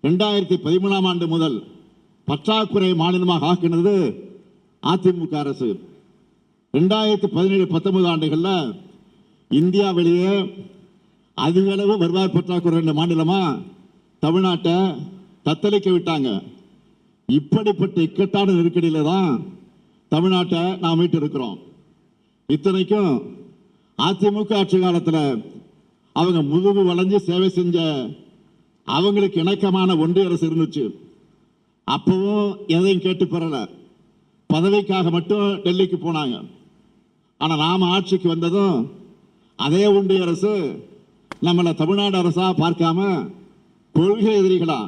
2013ஆம் ஆண்டு முதல் பற்றாக்குறை மாநிலமாக ஆக்கினது அதிமுக அரசு. 2017-19 ஆண்டுகளில் இந்தியாவிலேயே அதிக அளவு வருவாய் பற்றாக்குறை மாநிலமா தமிழ்நாட்டை தத்தளிக்க விட்டாங்க. இப்படிப்பட்ட இக்கட்டான நெருக்கடியில தான் தமிழ்நாட்டை நாம் மீட்டு இருக்கிறோம். இத்தனைக்கும் அதிமுக ஆட்சி காலத்தில் அவங்க முதுகு வளைஞ்சு சேவை செஞ்ச அவங்களுக்கு இணக்கமான ஒன்றிய அரசு இருந்துச்சு. அப்பவும் எதையும் கேட்டு பெறல, பதவிக்காக மட்டும் டெல்லிக்கு போனாங்க. ஆனால் நாம ஆட்சிக்கு வந்ததும் அதே ஒன்றிய அரசு நம்மளை தமிழ்நாடு அரசா பார்க்காம கொள்கை எதிரிகளா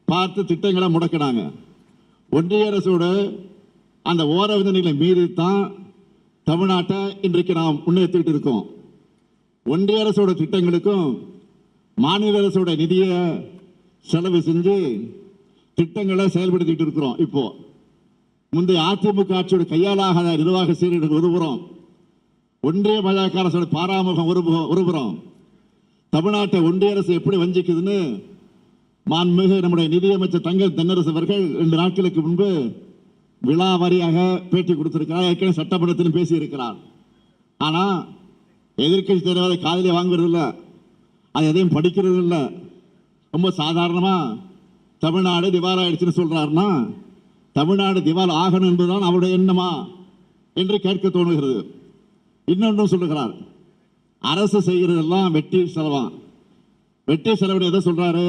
பார்த்து திட்டங்களை முடக்கினாங்க. ஒன்றிய அரசோட அந்த ஓர விதனைகளை மீறித்தான் தமிழ்நாட்டை இன்றைக்கு நாம் முன்னெடுத்துக்கிட்டு இருக்கோம். ஒன்றிய அரசோட திட்டங்களுக்கும் மாநில அரசோட நிதியை செலவு செஞ்சு திட்டங்களை செயல்படுத்திட்டு இருக்கிறோம். இப்போ முந்தைய அதிமுக ஆட்சியோட கையாளாக நிர்வாக சீரழிவு ஒருபுறம், ஒன்றிய பாஜக அரசோட பாராமுகம் ஒருபுறம், தமிழ்நாட்டை ஒன்றிய அரசு எப்படி வஞ்சிக்குதுன்னு மாண்புமிகு நம்முடைய நிதியமைச்சர் தங்கம் தென்னரசு அவர்கள் 2 நாட்களுக்கு முன்பு விழாவாரியாக பேட்டி கொடுத்திருக்கிறார். ஏற்கனவே சட்டமன்றத்திலும் பேசியிருக்கிறார். ஆனால் எதிர்கட்சி தலைவரை காதலியை வாங்குறது இல்லை, அது எதையும் படிக்கிறது இல்லை. ரொம்ப சாதாரணமாக தமிழ்நாடு திவால் ஆயிடுச்சுன்னு சொல்றாருன்னா தமிழ்நாடு திவால் ஆகணும் என்பதுதான் அவருடைய எண்ணமா என்று கேட்க தோணுகிறது. இன்னொன்றும் சொல்லுகிறார், அரசு செய்கிறதெல்லாம் வெட்டி செலவான். வெட்டி செலவு எதை சொல்றாரு?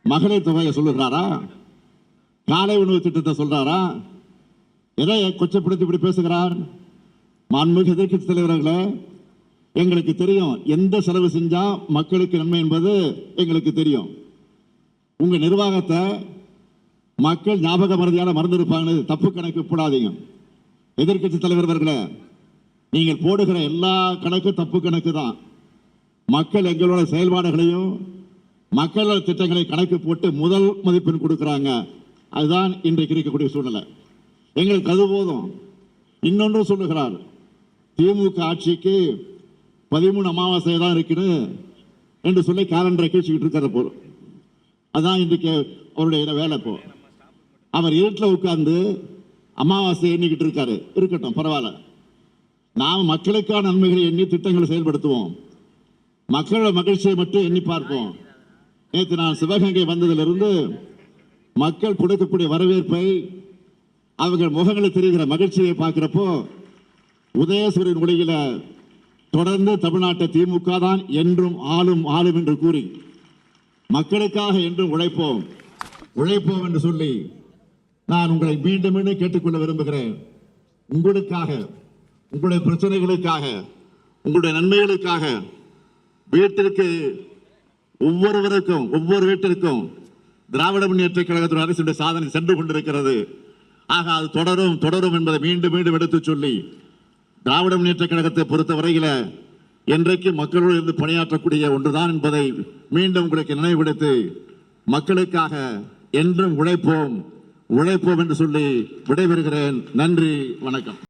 மகளிர் தொகையை சொல்லுகிறாரா? காலை உணவு திட்டத்தை சொல்றாரா? எதை கொச்சப்படுத்தி இப்படி பேசுகிறார்? மாண்புமிகு எதிர்க்கட்சி தலைவர்களே, எங்களுக்கு தெரியும் எந்த செலவு செஞ்சா மக்களுக்கு நன்மை என்பது எங்களுக்கு தெரியும். உங்க நிர்வாகத்தை மக்கள் ஞாபக மறதியால மறந்திருப்பாங்க. தப்பு கணக்கு போடாதீங்க. எதிர்க்கட்சி தலைவர்களே, நீங்கள் போடுகிற எல்லா கணக்கும் தப்பு கணக்கு தான். மக்கள் எங்களோட செயல்பாடுகளையும் மக்களோட திட்டங்களை கணக்கு போட்டு முதல் மதிப்பெண் கொடுக்கிறாங்க. அதுதான் இன்றைக்கு இருக்கக்கூடிய சூழ்நிலை. எங்களுக்கு அது போதும். இன்னொன்று சொல்லுகிறார், திமுக ஆட்சிக்கு 13 அமாவாசை தான் இருக்குன்னு என்று சொல்லி கேலண்டரை கீழ்ச்சிக்கிட்டு இருக்கிற போதும். அதுதான் இன்றைக்கு அவருடைய வேலை. இப்போ அவர் இருட்டில் உட்கார்ந்து அமாவாசை எண்ணிக்கிட்டு இருக்காரு. இருக்கட்டும், பரவாயில்ல. நாம் மக்களுக்கான நன்மைகளை எண்ணி திட்டங்களை செயல்படுத்துவோம். மக்களோட மகிழ்ச்சியை மட்டும் எண்ணி பார்ப்போம். நேற்று நான் சிவகங்கை வந்ததிலிருந்து மக்கள் கொடுக்கக்கூடிய வரவேற்பை, அவர்கள் முகங்களில் தெரிகிற மகிழ்ச்சியை பார்க்கிறப்போ உதயசூரியன் ஒளியில தொடர்ந்து தமிழ்நாட்டை திமுக தான் என்றும் ஆளும் என்று கூறி மக்களுக்காக என்றும் உழைப்போம் என்று சொல்லி நான் உங்களை மீண்டும் மீண்டும் கேட்டுக்கொள்ள விரும்புகிறேன். உங்களுக்காக, உங்களுடைய பிரச்சனைகளுக்காக, உங்களுடைய நன்மைகளுக்காக வீட்டிற்கு ஒவ்வொரு வீட்டிற்கும் திராவிட முன்னேற்ற கழகத்தின் அரசுடைய சாதனை சென்று கொண்டிருக்கிறது. ஆக அது தொடரும் என்பதை மீண்டும் மீண்டும் எடுத்து சொல்லி, திராவிட முன்னேற்ற கழகத்தை பொறுத்தவரையில என்றைக்கு மக்களோடு இருந்து பணியாற்றக்கூடிய ஒன்றுதான் என்பதை மீண்டும் உங்களுக்கு நினைவுபடுத்தி, மக்களுக்காக என்றும் உழைப்போம் என்று சொல்லி விடைபெறுகிறேன். நன்றி, வணக்கம்.